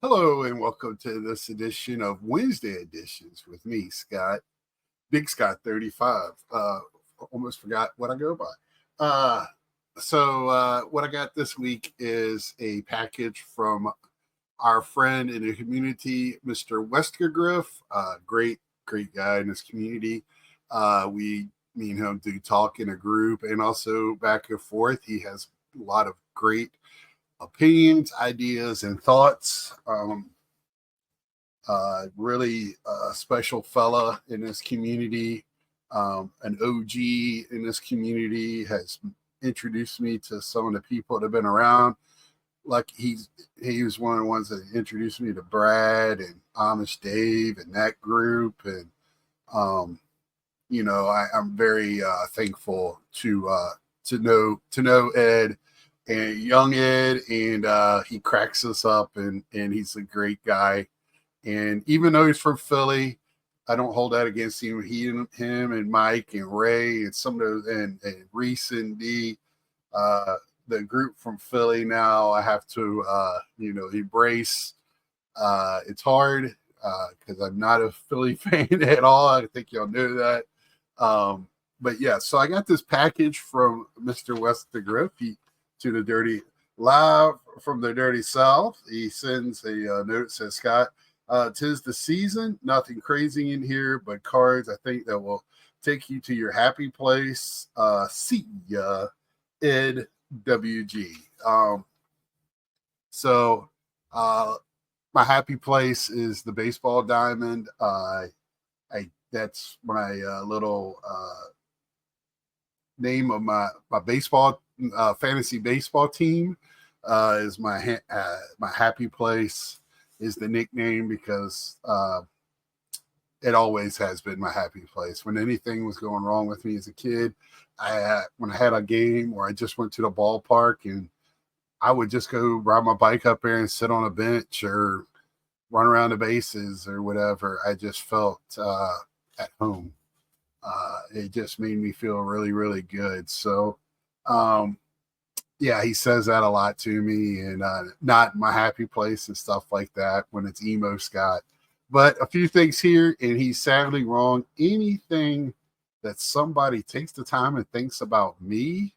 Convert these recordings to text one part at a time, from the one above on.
Hello and welcome to this edition of Wednesday Editions with me, Scott, Big Scott 35. Almost forgot what I go by. What I got this week is a package from our friend in the community, Mr. Westergriff. Great guy in this community. Me and him do talk in a group and also back and forth. He has a lot of great opinions, ideas, and thoughts. Really special fella in this community, an OG in this community, has introduced me to some of the people that have been around. Like he was one of the ones that introduced me to Brad and Amish Dave and that group, and I'm very thankful to know Ed and young Ed, and he cracks us up, and he's a great guy. And even though he's from Philly, I don't hold that against him. Him and Mike and Ray and some of those, and Reese and D, the group from Philly now, I have to embrace. It's hard because I'm not a Philly fan at all. I think y'all know that. But yeah, so I got this package from Mr. Westergriff. To the dirty live from the dirty South. He sends a note that says, Scott, 'tis the season, nothing crazy in here, but cards I think that will take you to your happy place. See ya, Ed WG. My happy place is the baseball diamond. That's my little name of my baseball fantasy baseball team. Is my happy place is the nickname because it always has been my happy place. When anything was going wrong with me as a kid, when I had a game or I just went to the ballpark, and I would just go ride my bike up there and sit on a bench or run around the bases or whatever. I just felt at home. It just made me feel really, really good. So, he says that a lot to me, and not my happy place and stuff like that when it's emo Scott. But a few things here, and he's sadly wrong. Anything that somebody takes the time and thinks about me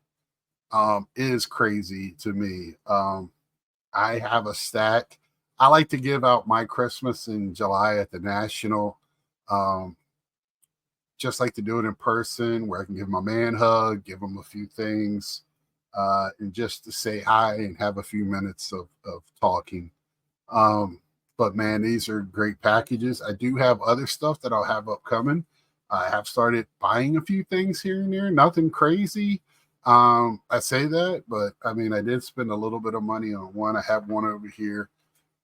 is crazy to me. I have a stack. I like to give out my Christmas in July at the National. Just like to do it in person where I can give my man a hug, give him a few things, and just to say hi and have a few minutes of talking. But man, these are great packages. I do have other stuff that I'll have upcoming. I have started buying a few things here and there, nothing crazy. I say that, but I mean, I did spend a little bit of money on one. I have one over here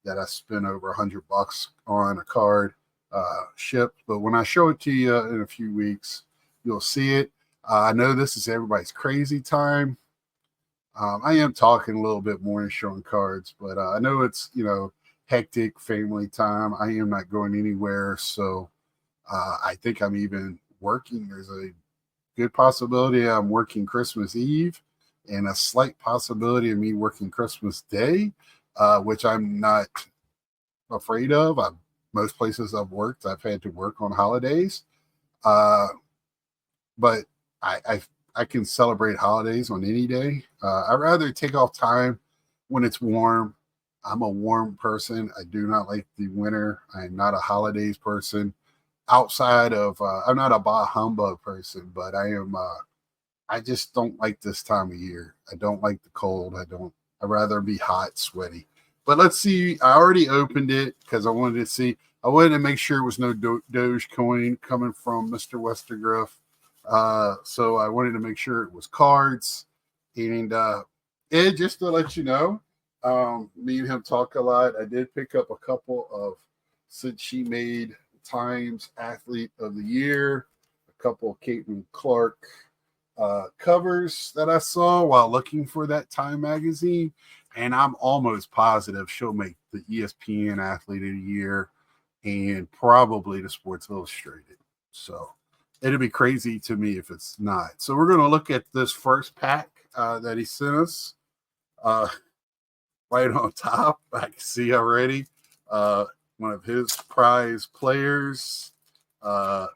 that I spent over $100 on a card. Shipped, but when I show it to you in a few weeks, you'll see it. I know this is everybody's crazy time. I am talking a little bit more and showing cards, but I know it's hectic family time. I am not going anywhere, so I think I'm even working. There's a good possibility I'm working Christmas Eve, and a slight possibility of me working Christmas Day, which I'm not afraid of. Most places I've worked, I've had to work on holidays, but I can celebrate holidays on any day. I'd rather take off time when it's warm. I'm a warm person. I do not like the winter. I'm not a holidays person. Outside of, I'm not a bah humbug person, but I am. I just don't like this time of year. I don't like the cold. I'd rather be hot, sweaty. But let's see. I already opened it because I wanted to see. I wanted to make sure it was no Dogecoin coming from Mr. Westergriff. So I wanted to make sure it was cards. And Ed, just to let you know, me and him talk a lot. I did pick up a couple of, since she made Times Athlete of the Year, a couple of Caitlin Clark covers that I saw while looking for that Time magazine. And I'm almost positive she'll make the ESPN Athlete of the Year and probably the Sports Illustrated. So it'd be crazy to me if it's not. So we're going to look at this first pack that he sent us. Right on top, I can see already. one of his prize players. I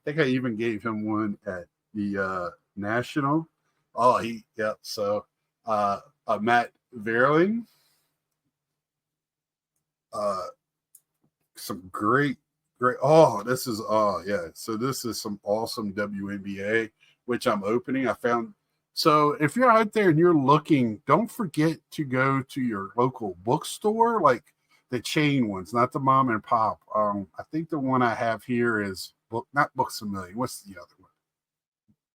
think I even gave him one at the National. Oh, yep. So Matt Verling. Some great. Oh, this is yeah. So this is some awesome WNBA, which I'm opening. I found. So if you're out there and you're looking, don't forget to go to your local bookstore, like the chain ones, not the mom and pop. I think the one I have here is not Books a Million. What's the other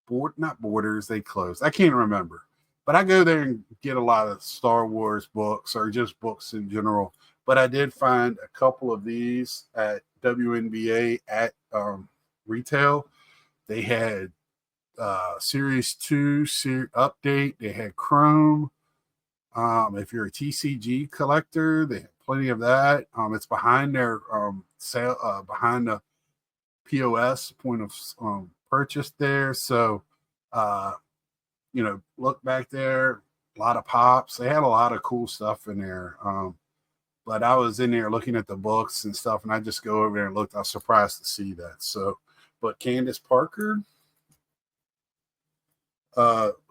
one? Not Borders. They closed. I can't remember. But I go there and get a lot of Star Wars books or just books in general. But I did find a couple of these at WNBA at retail. They had Series 2 update. They had Chrome. If you're a TCG collector, they have plenty of that. It's behind their sale, behind the POS, point of purchase there. So, look back there, a lot of pops. They had a lot of cool stuff in there. But I was in there looking at the books and stuff, and I just go over there and looked. I was surprised to see that. So, but Candace Parker,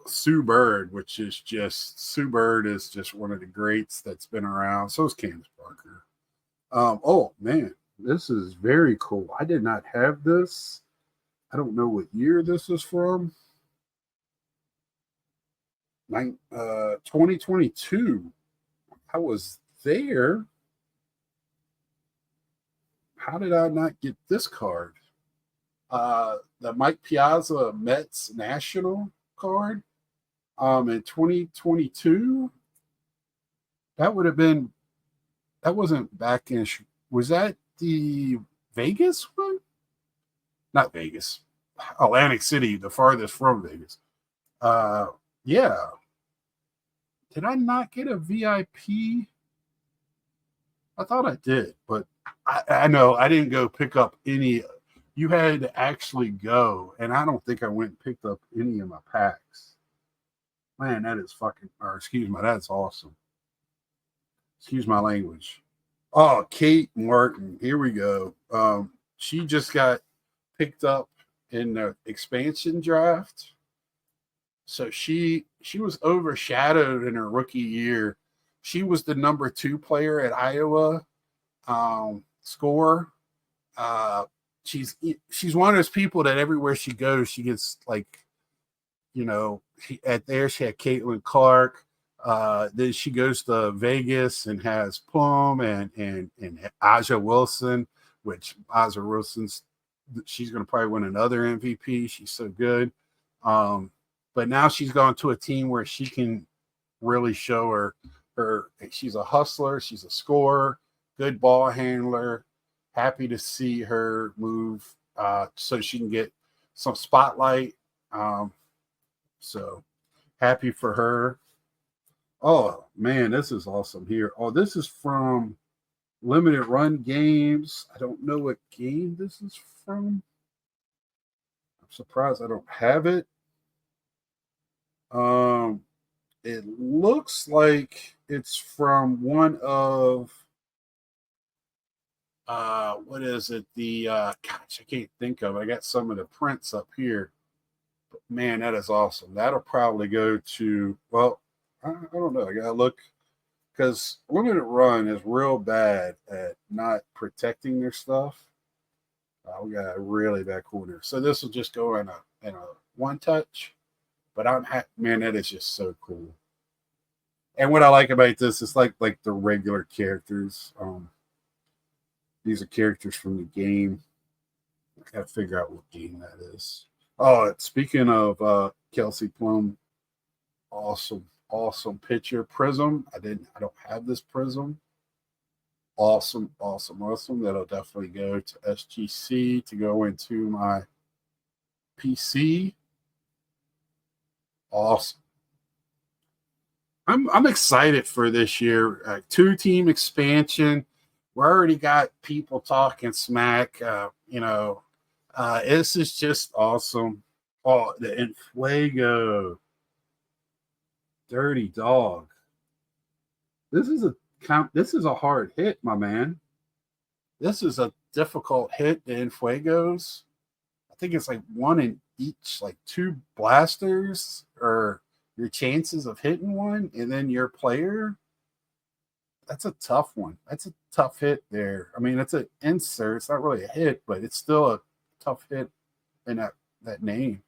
Sue Bird, Sue Bird is just one of the greats that's been around. So is Candace Parker. Oh man, this is very cool. I did not have this. I don't know what year this is from. 2022. I was there. How did I not get this card? The Mike Piazza Mets National card in 2022. That wasn't back in, was that the Vegas one? Not Vegas. Atlantic City, the farthest from Vegas. Yeah. Did I not get a VIP? I thought I did, but I know I didn't go pick up any. You had to actually go, and I don't think I went and picked up any of my packs. Man, that is that's awesome. Excuse my language. Oh, Kate Martin. Here we go. She just got picked up in the expansion draft. So she was overshadowed in her rookie year. She was the number 2 player at Iowa score. She's one of those people that everywhere she goes, she gets like, she had Caitlin Clark. Then she goes to Vegas and has Plum and Aja Wilson, which Aja Wilson's, she's going to probably win another MVP. She's so good. But now she's gone to a team where she can really show her she's a hustler, she's a scorer, good ball handler. Happy to see her move so she can get some spotlight. So happy for her. Oh man, this is awesome here. Oh, this is from Limited Run Games. I don't know what game this is from. I'm surprised I don't have it. It looks like it's from one of what is it? The I can't think of it. I got some of the prints up here. But man, that is awesome. That'll probably go to, well, I don't know. I gotta look, because Limited Run is real bad at not protecting their stuff. We got a really bad corner. So this will just go in a one touch. But man, that is just so cool. And what I like about this is like the regular characters. These are characters from the game. I gotta figure out what game that is. Oh, speaking of Kelsey Plum, awesome picture. Prism. I don't have this Prism. Awesome. That'll definitely go to SGC to go into my PC. Awesome. I'm excited for this year. 2-team expansion. We already got people talking smack. This is just awesome. Oh, the Enfuego. Dirty Dog. This is This is a hard hit, my man. This is a difficult hit in Fuegos. I think it's like one in each, like two blasters, or your chances of hitting one, and then your player. That's a tough one. That's a tough hit there. I mean, it's an insert. It's not really a hit, but it's still a tough hit in that name.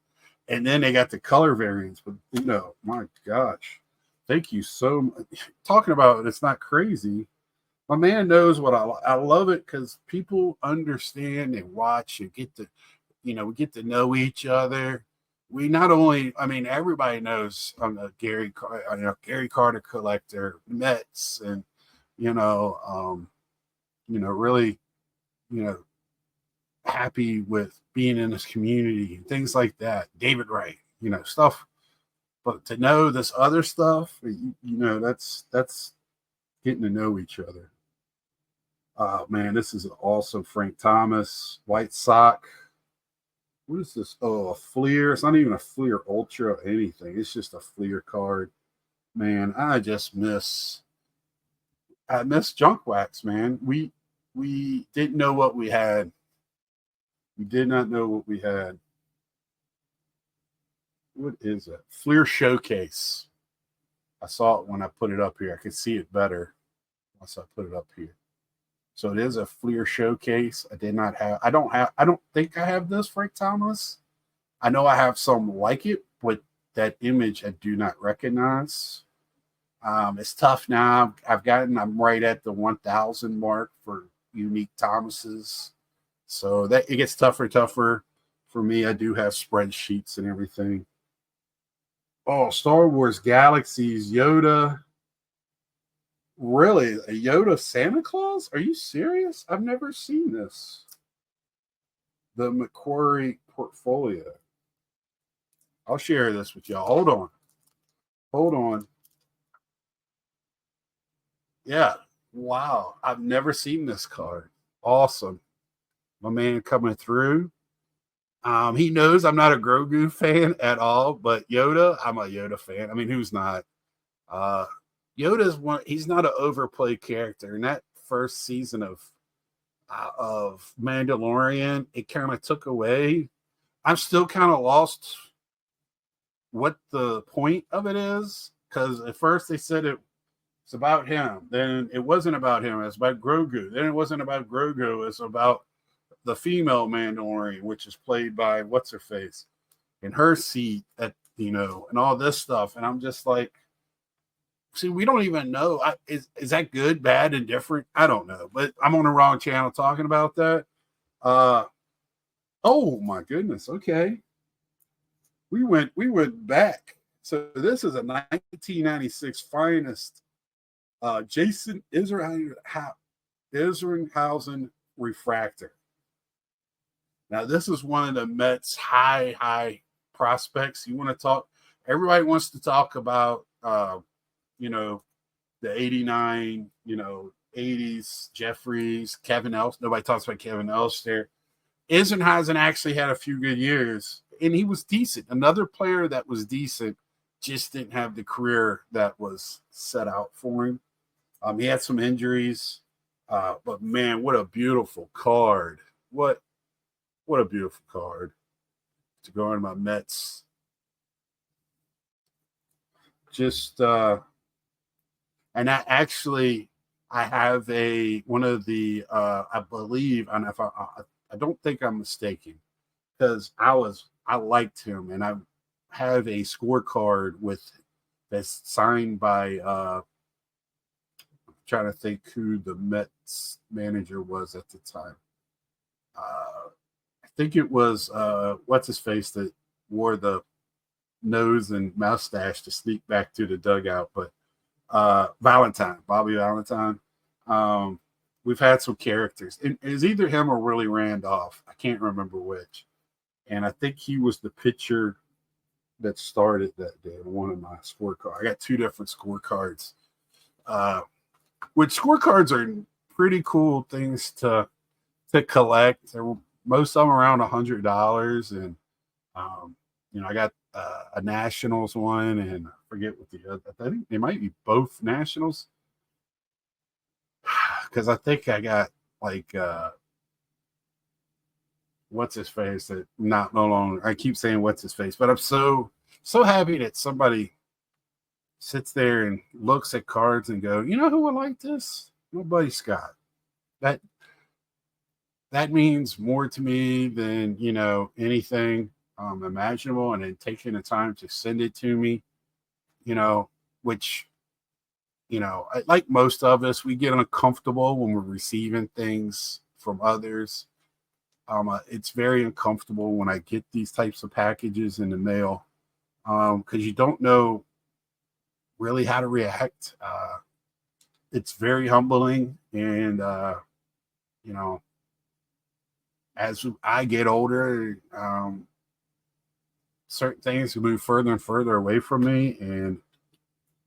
And then they got the color variants, but my gosh, thank you so much. Talking about it's not crazy. My man knows what I love it because people understand and watch and get to, we get to know each other. We not only, I mean, everybody knows I'm a Gary Carter collector, Mets, and really, happy with being in this community and things like that. David Wright, stuff. But to know this other stuff, that's getting to know each other. Man, this is also Frank Thomas, White Sox. What is this? Oh, a Fleer. It's not even a Fleer Ultra or anything. It's just a Fleer card. Man, I miss Junk Wax, man. We didn't know what we had. We did not know what we had. What is it? Fleer Showcase. I saw it when I put it up here. I could see it better once I put it up here. So it is a Fleer Showcase. I don't think I have this, Frank Thomas. I know I have some like it, but that image I do not recognize. It's tough now. I'm right at the 1,000 mark for unique Thomases. So that it gets tougher and tougher for me. I do have spreadsheets and everything. Oh, Star Wars Galaxies, Yoda. Really? A Yoda Santa Claus? Are you serious? I've never seen this. The McQuarrie portfolio. I'll share this with y'all. Hold on. Yeah. Wow. I've never seen this card. Awesome. My man coming through. He knows I'm not a Grogu fan at all, but Yoda, I'm a Yoda fan. I mean, who's not? Yoda's he's not an overplayed character. In that first season of Mandalorian, it kind of took away. I'm still kind of lost what the point of it is, because at first they said it's about him. Then it wasn't about him. It's about Grogu. Then it wasn't about Grogu. It's about the female Mandalorian, which is played by what's her face in her seat and all this stuff. And I'm just like, see, we don't even know. Is that good, bad, and different? I don't know. But I'm on the wrong channel talking about that. Oh my goodness. Okay. We went back. So this is a 1996 finest Jason Isringhausen refractor. Now, this is one of the Mets' high prospects. You want to talk? Everybody wants to talk about, the 89, 80s, Jeffries, Kevin Elster. Nobody talks about Kevin Elster. Isringhausen actually had a few good years, and he was decent. Another player that was decent, just didn't have the career that was set out for him. He had some injuries, but man, what a beautiful card! What a beautiful card to go in my Mets. Just and I have one of the I believe, and if I don't think I'm mistaken, because I liked him, and I have a scorecard that's signed by I'm trying to think who the Mets manager was at the time. I think it was what's his face that wore the nose and mustache to sneak back to the dugout, but Bobby Valentine. We've had some characters. It was either him or Willie Randolph. I can't remember which. And I think he was the pitcher that started that day on one of my scorecards. I got two different scorecards. Which scorecards are pretty cool things to collect. Most of them around $100, and I got a Nationals one, and I forget what the other. I think they might be both Nationals. because I think I got like what's his face that not no longer. I keep saying what's his face, but I'm so happy that somebody sits there and looks at cards and go, you know who would like this? My buddy Scott. That that means more to me than anything imaginable. And then taking the time to send it to me, you know, which like most of us, we get uncomfortable when we're receiving things from others. It's very uncomfortable when I get these types of packages in the mail because you don't know really how to react. It's very humbling, and you know, as I get older, certain things move further and further away from me, and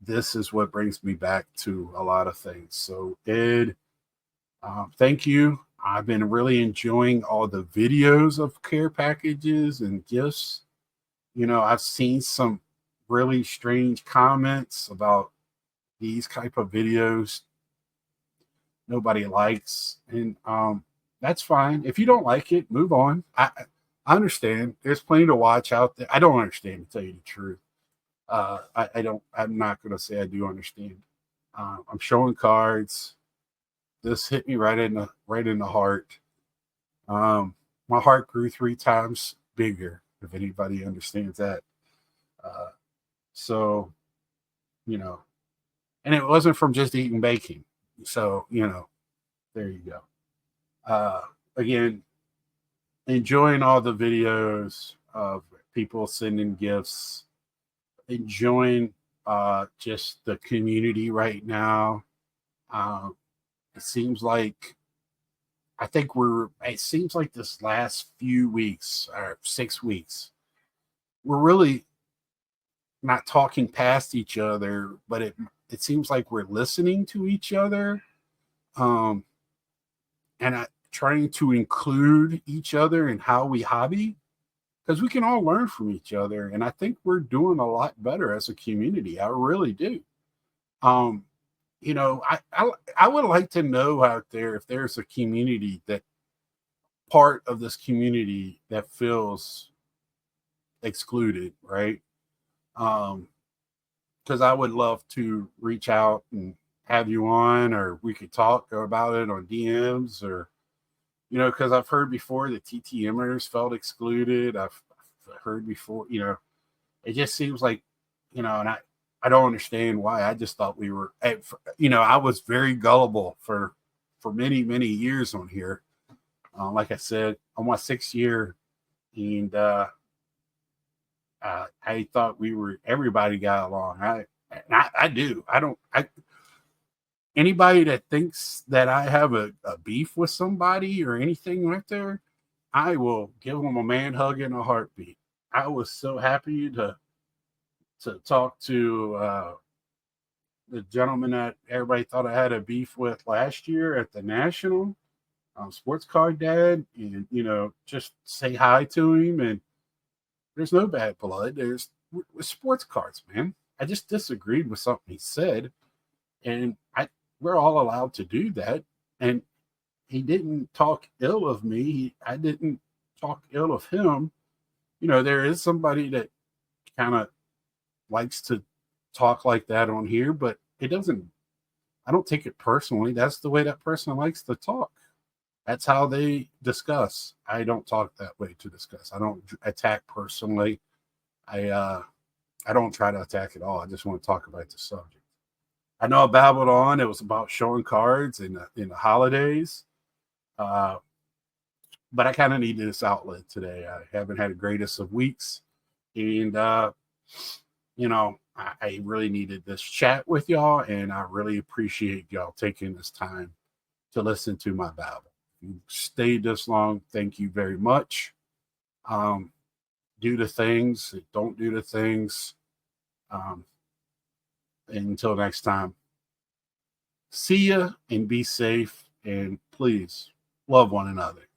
this is what brings me back to a lot of things. So, Ed, thank you. I've been really enjoying all the videos of care packages and gifts. I've seen some really strange comments about these type of videos nobody likes, and that's fine. If you don't like it, move on. I understand. There's plenty to watch out there. I don't understand, to tell you the truth. I don't. I'm not going to say I do understand. I'm showing cards. This hit me right in the heart. My heart grew 3 times bigger. If anybody understands that. Uh, so and it wasn't from just eating bacon. So there you go. Again, enjoying all the videos of people sending gifts, enjoying just the community right now. It seems like it seems like this last few weeks or 6 weeks, we're really not talking past each other, but it seems like we're listening to each other. Um, and trying to include each other in how we hobby, because we can all learn from each other, and I think we're doing a lot better as a community. I really do. um I would like to know out there if there's a community, that part of this community that feels excluded, right? um because I would love to reach out and have you on, or we could talk about it on DMs, or because I've heard before that TTMers felt excluded. I've heard before, it just seems like, and I don't understand why. I just thought we were, I was very gullible for many, many years on here. Like I said, on my 6th year, and I thought everybody got along. I do. I don't, anybody that thinks that I have a beef with somebody or anything like that, I will give them a man hug in a heartbeat. I was so happy to talk to the gentleman that everybody thought I had a beef with last year at the National, Sports Card Dad, and just say hi to him. And there's no bad blood. There's with sports cards, man. I just disagreed with something he said, and we're all allowed to do that. And he didn't talk ill of me. I didn't talk ill of him. There is somebody that kind of likes to talk like that on here, but I don't take it personally. That's the way that person likes to talk. That's how they discuss. I don't talk that way to discuss. I don't attack personally. I don't try to attack at all. I just want to talk about the subject. I know I babbled on. It was about showing cards in the holidays. Uh, but I kind of needed this outlet today. I haven't had the greatest of weeks. And, I really needed this chat with y'all. And I really appreciate y'all taking this time to listen to my babble. If you stayed this long, thank you very much. Do the things, don't do the things. And until next time, see ya and be safe. And please love one another.